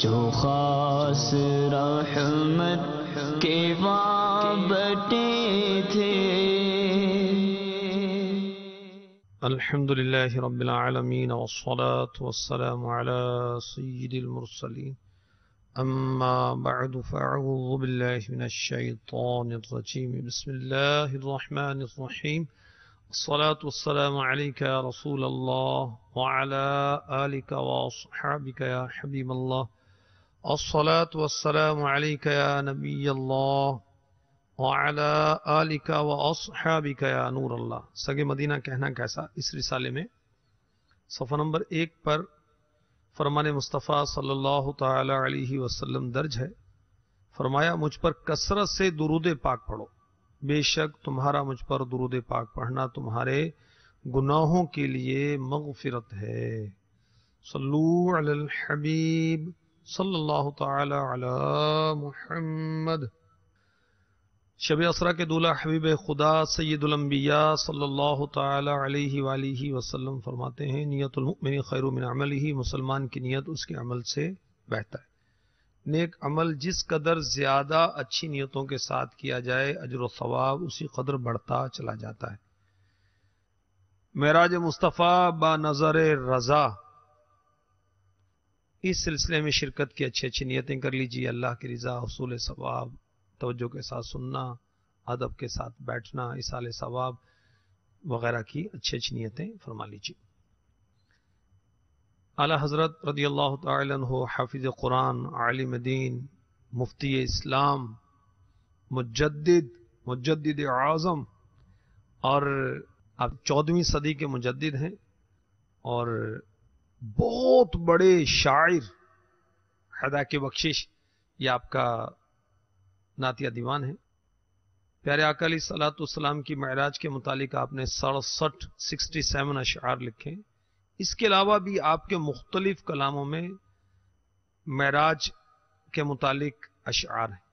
جو خاص رحمت کے وابٹے تھے. الحمد للہ رب العالمین والصلاة والسلام على سید المرسلین اما بعد فاعوذ باللہ من الشیطان الرجیم بسم اللہ الرحمن الرحیم الصلاة والسلام علیک یا رسول اللہ وعلى آلک واصحابک یا حبیب اللہ الصلاة والسلام علیک یا نبی اللہ وعلى آلک واصحابک یا نور اللہ. سگے مدینہ کہنا کیسا اس رسالے میں صفحہ نمبر 1 پر فرمان مصطفیٰ صلی اللہ تعالی علیہ وسلم درج ہے. فرمایا مجھ پر کثرت سے درود پاک پڑھو، بے شک تمہارا مجھ پر درود پاک پڑھنا تمہارے گناہوں کے لیے مغفرت ہے. صلو علی الحبیب صلی اللہ تعالی علی محمد. شب اسرا کے دولہ حبیب خدا سید الانبیاء صلی اللہ تعالی علیہ وآلہ وسلم فرماتے ہیں نیت المؤمن خیر من عملہ، مسلمان کی نیت اس کے عمل سے بہتر ہے. نیک عمل جس قدر زیادہ اچھی نیتوں کے ساتھ کیا جائے اجر و ثواب اسی قدر بڑھتا چلا جاتا ہے. معراج مصطفیٰ با نظر رضا، اس سلسلے میں شرکت کی اچھی نیتیں کر لیجیے. اللہ کی رضا، حصول ثواب، توجہ کے ساتھ سننا، ادب کے ساتھ بیٹھنا، ایصال ثواب وغیرہ کی اچھی نیتیں فرما لیجیے. اعلی حضرت رضی اللہ تعالی عنہ حافظ قرآن، عالم دین، مفتی اسلام، مجدد اعظم، اور آپ 14ویں صدی کے مجدد ہیں اور بہت بڑے شاعر. ہدا کی بخشش یہ آپ کا نعتیہ دیوان ہے. پیارے آقا علیہ الصلوۃ والسلام کی معراج کے متعلق آپ نے 67 اشعار لکھے. اس کے علاوہ بھی آپ کے مختلف کلاموں میں معراج کے متعلق اشعار ہیں.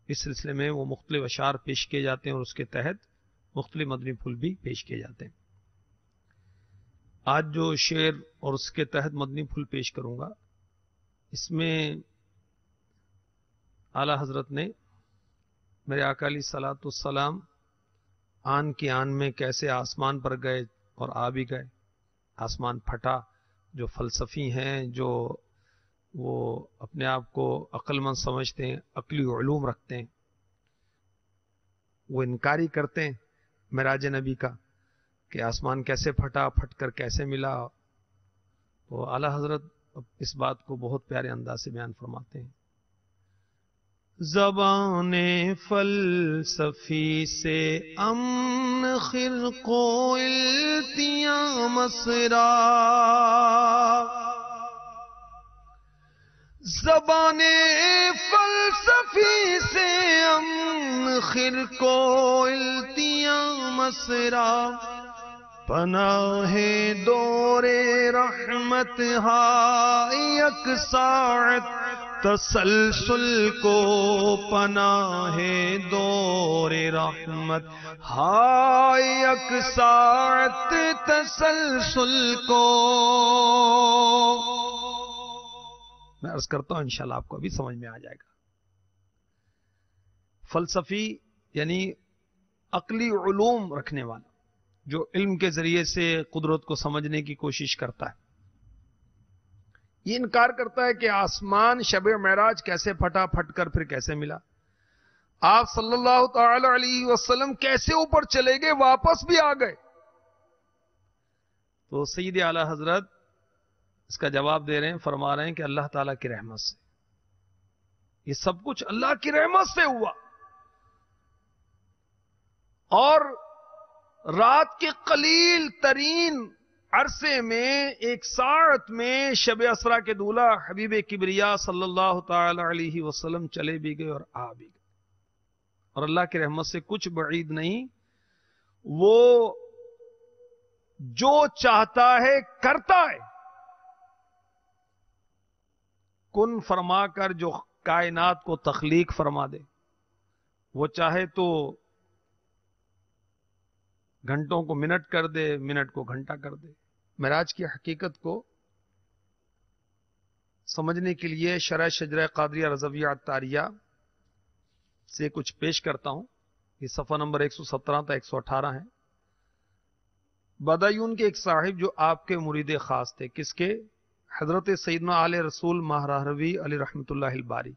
اس سلسلے میں وہ مختلف اشعار پیش کیے جاتے ہیں اور اس کے تحت مختلف مدنی پھول بھی پیش کیے جاتے ہیں. آج جو شعر اور اس کے تحت مدنی پھول پیش کروں گا اس میں اعلی حضرت نے میرے آقا علیہ الصلوۃ والسلام آن کی آن میں کیسے آسمان پر گئے اور آ بھی گئے. آسمان پھٹا. جو فلسفی ہیں، جو وہ اپنے آپ کو عقل مند سمجھتے ہیں، عقلی علوم رکھتے ہیں، وہ انکاری کرتے ہیں معراج نبی کا کہ آسمان کیسے پھٹا، پھٹ کر کیسے ملا. تو اعلی حضرت اس بات کو بہت پیارے انداز سے بیان فرماتے ہیں. زبان فلسفی سے امن خرق و التیاں مسرا، زبان فلسفی سے امن خرق و التیاں مسرا، پناہ دور رحمت ہائے یک ساعت تسلسل کو، پناہ دور رحمت ہائے یک ساعت تسلسل کو. میں عرض کرتا ہوں انشاءاللہ آپ کو ابھی سمجھ میں آ جائے گا. فلسفی یعنی عقلی علوم رکھنے والا، جو علم کے ذریعے سے قدرت کو سمجھنے کی کوشش کرتا ہے. یہ انکار کرتا ہے کہ آسمان شب معراج کیسے پھٹا، پھٹ کر پھر کیسے ملا. آپ صلی اللہ تعالی علیہ وسلم کیسے اوپر چلے گئے، واپس بھی آ گئے. تو سید اعلی حضرت اس کا جواب دے رہے ہیں، فرما رہے ہیں کہ اللہ تعالیٰ کی رحمت سے یہ سب کچھ اللہ کی رحمت سے ہوا. اور رات کے قلیل ترین عرصے میں ایک ساعت میں شب اسرا کے دولہ حبیب کبریا صلی اللہ تعالی علیہ وسلم چلے بھی گئے اور آ بھی گئے. اور اللہ کی رحمت سے کچھ بعید نہیں، وہ جو چاہتا ہے کرتا ہے. کن فرما کر جو کائنات کو تخلیق فرما دے، وہ چاہے تو گھنٹوں کو منٹ کر دے، منٹ کو گھنٹہ کر دے. معراج کی حقیقت کو سمجھنے کے لیے شرح شجرہ قادریہ رضویہ عطاریہ سے کچھ پیش کرتا ہوں. یہ صفحہ نمبر 117 تا 118 ہے. بدایون کے ایک صاحب جو آپ کے مرید خاص تھے. کس کے؟ حضرت سیدنا آل رسول مہرہروی علی رحمت اللہ الباری،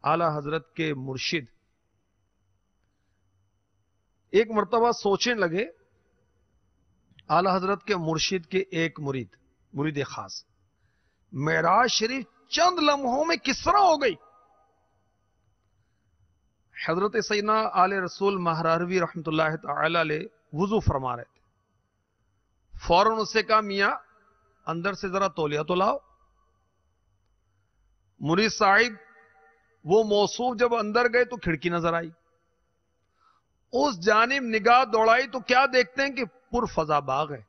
اعلی حضرت کے مرشد. ایک مرتبہ سوچنے لگے، اعلی حضرت کے مرشد کے ایک مرید خاص، معراج شریف چند لمحوں میں کس طرح ہو گئی؟ حضرت سیدنا آل رسول مہرہروی رحمت اللہ تعالی علیہ وضو فرما رہے تھے. فوراً اس سے کہا، میاں اندر سے ذرا تولیہ تو لاؤ. مرید صاحب وہ موصوف جب اندر گئے تو کھڑکی نظر آئی. اس جانب نگاہ دوڑائی تو کیا دیکھتے ہیں کہ پر فضا باغ ہے.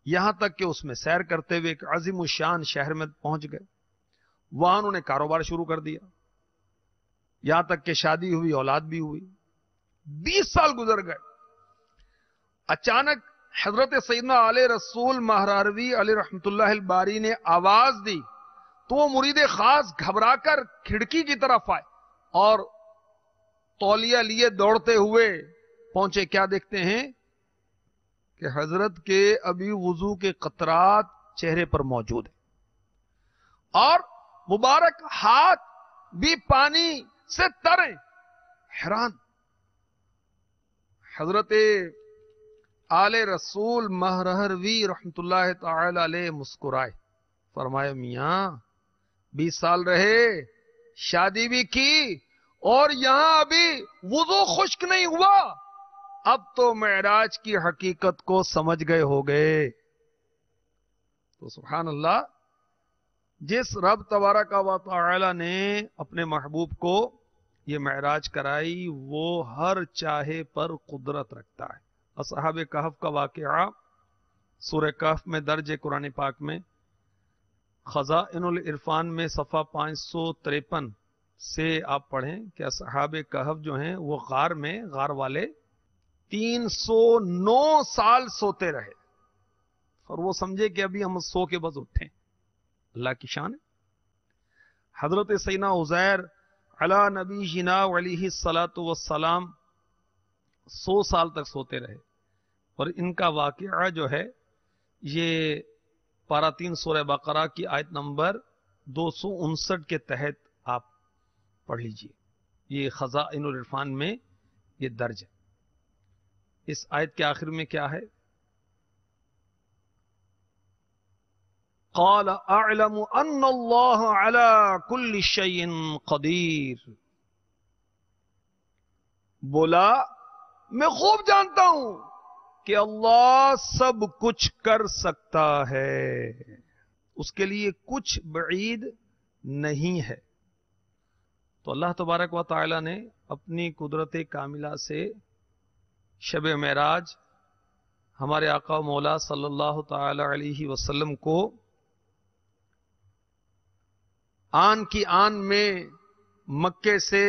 یہاں تک کہ اس میں سیر کرتے ہوئے ایک عظیم الشان شہر میں پہنچ گئے. وہاں انہوں نے کاروبار شروع کر دیا، یہاں تک کہ شادی ہوئی، اولاد بھی ہوئی. 20 سال گزر گئے. اچانک حضرت سیدنا آل رسول مہرہروی علی رحمت اللہ الباری نے آواز دی تو وہ مرید خاص گھبرا کر کھڑکی کی طرف آئے اور تولیہ لیے دوڑتے ہوئے پہنچے. کیا دیکھتے ہیں کہ حضرت کے ابھی وضو کے قطرات چہرے پر موجود ہیں اور مبارک ہاتھ بھی پانی سے تر ہیں. حیران. حضرت آل رسول مہرہروی رحمت اللہ تعالی علیہ مسکرائے، فرمایا، میاں 20 سال رہے، شادی بھی کی اور یہاں ابھی وضو خشک نہیں ہوا، اب تو معراج کی حقیقت کو سمجھ گئے ہو گئے. تو سبحان اللہ، جس رب تبارک و تعالی نے اپنے محبوب کو یہ معراج کرائی وہ ہر چاہے پر قدرت رکھتا ہے. اصحاب کہف کا واقعہ سورہ کہف میں درج ہے قرآن پاک میں. خزائن العرفان میں صفحہ 553 سے آپ پڑھیں کہ اصحاب کہف جو ہیں وہ غار والے 309 سال سوتے رہے اور وہ سمجھے کہ ابھی ہم سو کے بس اٹھیں. اللہ کی شان ہے. حضرت سیدنا عزیر علی نبینا علیہ الصلوۃ والسلام 100 سال تک سوتے رہے اور ان کا واقعہ جو ہے یہ پارہ 3 سورہ بقرہ کی آیت نمبر 259 کے تحت آپ پڑھ لیجئے. یہ خزائن العرفان میں یہ درج ہے. اس آیت کے آخر میں کیا ہے؟ قال اعلم ان اللہ علی کل شیء قدیر. بولا میں خوب جانتا ہوں کہ اللہ سب کچھ کر سکتا ہے، اس کے لیے کچھ بعید نہیں ہے. تو اللہ تبارک و تعالی نے اپنی قدرت کاملہ سے شب معراج ہمارے آقا و مولا صلی اللہ تعالی علیہ وسلم کو آن کی آن میں مکے سے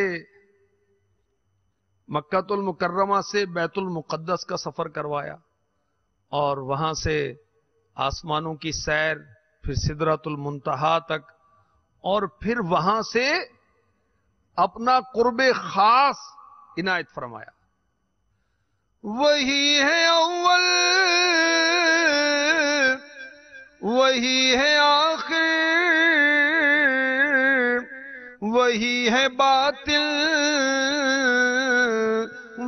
مکۃ المکرمہ سے بیت المقدس کا سفر کروایا اور وہاں سے آسمانوں کی سیر، پھر سدرۃ المنتہا تک اور پھر وہاں سے اپنا قرب خاص عنایت فرمایا. وہی ہے اول، وہی ہے آخر، وہی ہے باطن،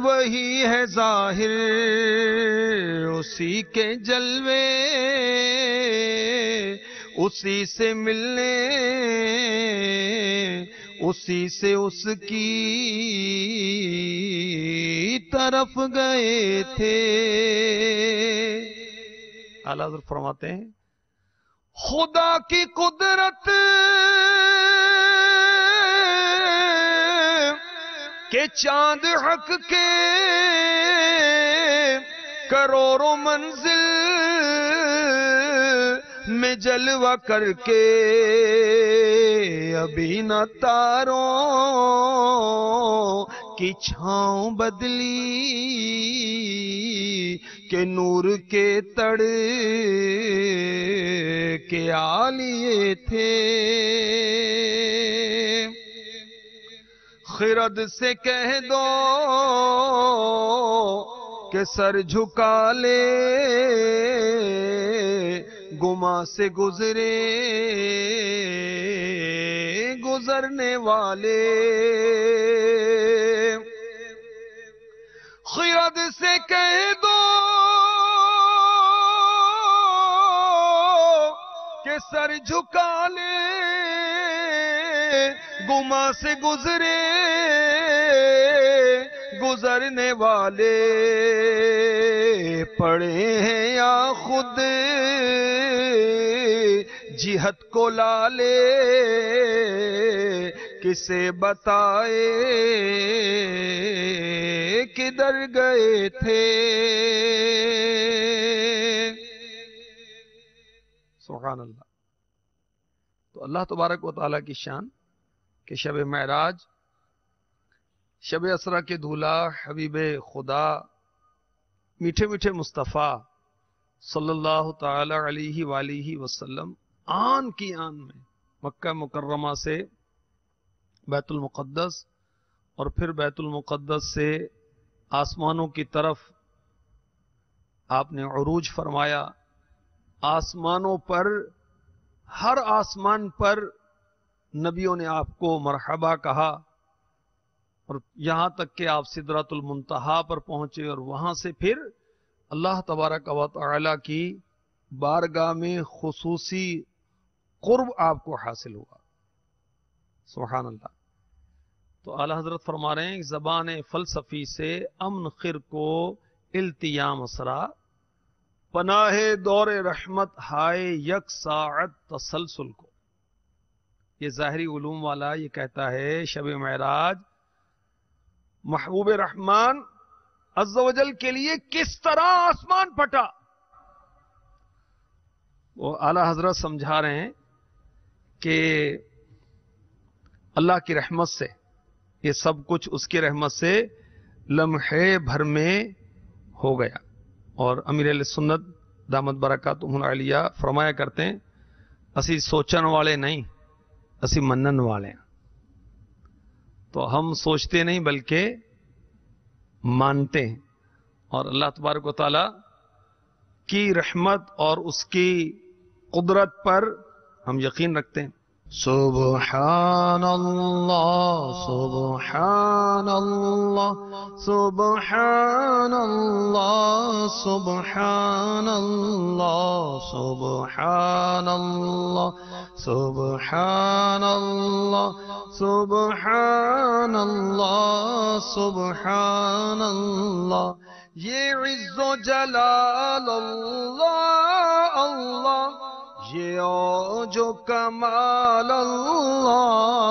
وہی ہے ظاہر، اسی کے جلوے اسی سے ملنے، اسی سے اس کی طرف گئے تھے. اعلیٰ حضرت فرماتے ہیں خدا کی قدرت کہ چاند حق کے کروڑوں منزل میں جلوہ کر کے ابھی نہ تاروں کی چھاؤں بدلی کہ نور کے تڑ کے عالیے تھے، خرد سے کہہ دو کہ سر جھکا لے، گما سے گزرے گزرنے والے، خرد سے کہہ دو کہ سر جھکا لے، گما سے گزرے گزرنے والے، پڑے ہیں یا خود جہت کو لالے، کسے بتائے کدھر گئے تھے۔ سبحان اللہ۔ تو اللہ تبارک و تعالیٰ کی شان کہ شب معراج، شب اسرا کے دولہا حبیب خدا میٹھے میٹھے مصطفیٰ صلی اللہ تعالی علیہ وآلہ وسلم آن کی آن میں مکہ مکرمہ سے بیت المقدس اور پھر بیت المقدس سے آسمانوں کی طرف آپ نے عروج فرمایا۔ آسمانوں پر، ہر آسمان پر نبیوں نے آپ کو مرحبا کہا، اور یہاں تک کہ آپ سدرۃ المنتہا پر پہنچے، اور وہاں سے پھر اللہ تبارک و تعالی کی بارگاہ میں خصوصی قرب آپ کو حاصل ہوا۔ سبحان اللہ۔ تو اعلی حضرت فرما رہے ہیں زبان فلسفی سے امن خر کو التیام اسرا، پناہ دور رحمت ہائے یک ساعت تسلسل کو۔ یہ ظاہری علوم والا یہ کہتا ہے شب معراج محبوب رحمان عز و جل کے لیے کس طرح آسمان پھٹا۔ وہ اعلی حضرت سمجھا رہے ہیں کہ اللہ کی رحمت سے یہ سب کچھ اس کی رحمت سے لمحے بھر میں ہو گیا۔ اور امیر اہل سنت دامت برکاتہم العالیہ فرمایا کرتے ہیں اسی سوچن والے نہیں، اسی منن والے ہیں۔ تو ہم سوچتے نہیں بلکہ مانتے ہیں، اور اللہ تبارک و تعالی کی رحمت اور اس کی قدرت پر ہم یقین رکھتے ہیں۔ سبحان اللہ سبحان اللہ سبحان اللہ سبحان اللہ سبحان اللہ سبحان اللہ سبحان اللہ سبحان اللہ، یہ عز و جلال اللہ اللہ، یہ اوج و کمال اللہ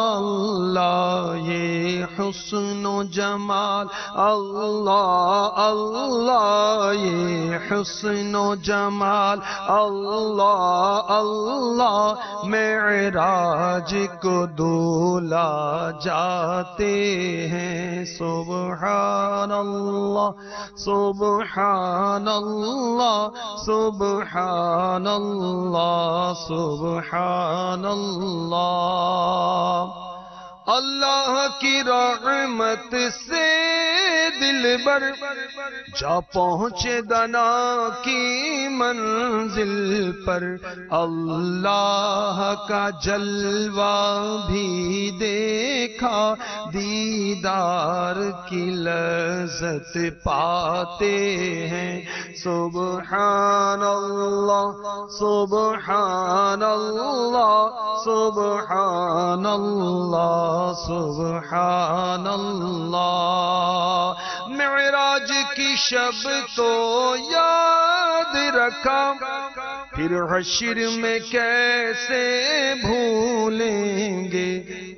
اللہ، یہ حسن و جمال اللہ اللہ، یہ حسن و جمال اللہ اللہ، معراج کو دولہا جاتے ہیں سبحان اللہ سبحان اللہ سبحان اللہ سبحان اللہ۔ اللہ کی رحمت سے دل بر جا پہنچے دنا کی منزل پر، اللہ کا جلوہ بھی دیکھا، دیدار کی لذت پاتے ہیں سبحان اللہ سبحان اللہ سبحان اللہ سبحان اللہ۔ معراج کی شب تو یاد رکھا، پھر حشر میں کیسے بھولیں گے،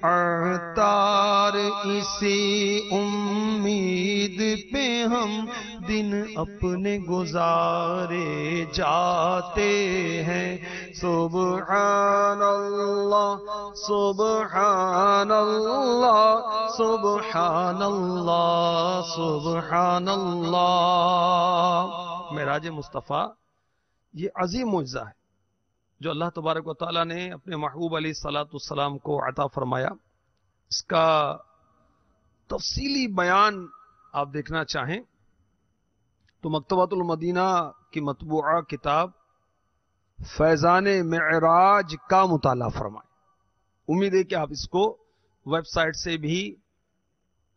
اعتار اسی امید پہ ہم دن اپنے گزارے جاتے ہیں سبحان اللہ سبحان اللہ سبحان اللہ سبحان اللہ۔ معراج مصطفیٰ یہ عظیم معجزہ ہے، جو اللہ تبارک و تعالیٰ نے اپنے محبوب علیہ الصلوۃ والسلام کو عطا فرمایا، اس کا تفصیلی بیان آپ دیکھنا چاہیں تو مکتبۃ المدینہ کی مطبوعہ کتاب فیضان معراج کا مطالعہ فرمائیں۔ امید ہے کہ آپ اس کو ویب سائٹ سے بھی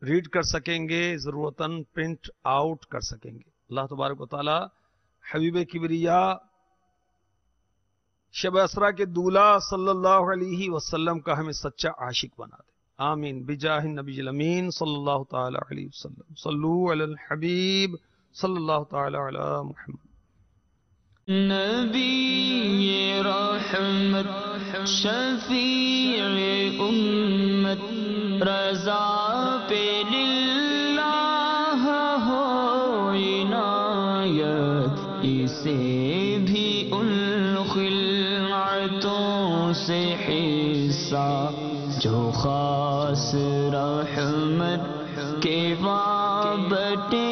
ریڈ کر سکیں گے، ضرورتاً پرنٹ آؤٹ کر سکیں گے۔ اللہ تبارک و تعالی حبیب کبریا شب اسرا کے دولہ صلی اللہ علیہ وسلم کا ہمیں سچا عاشق بنا دے، آمین بجاہ النبی الامین صلی اللہ تعالی علیہ وسلم۔ صلو علی الحبیب صلی اللہ تعالی علی محمد۔ نبی رحمت شفیع امت رضا پہ للہ ہو عنایت، اسے بھی ان خلعتوں سے حصہ جو خاص رحمت کے وابٹے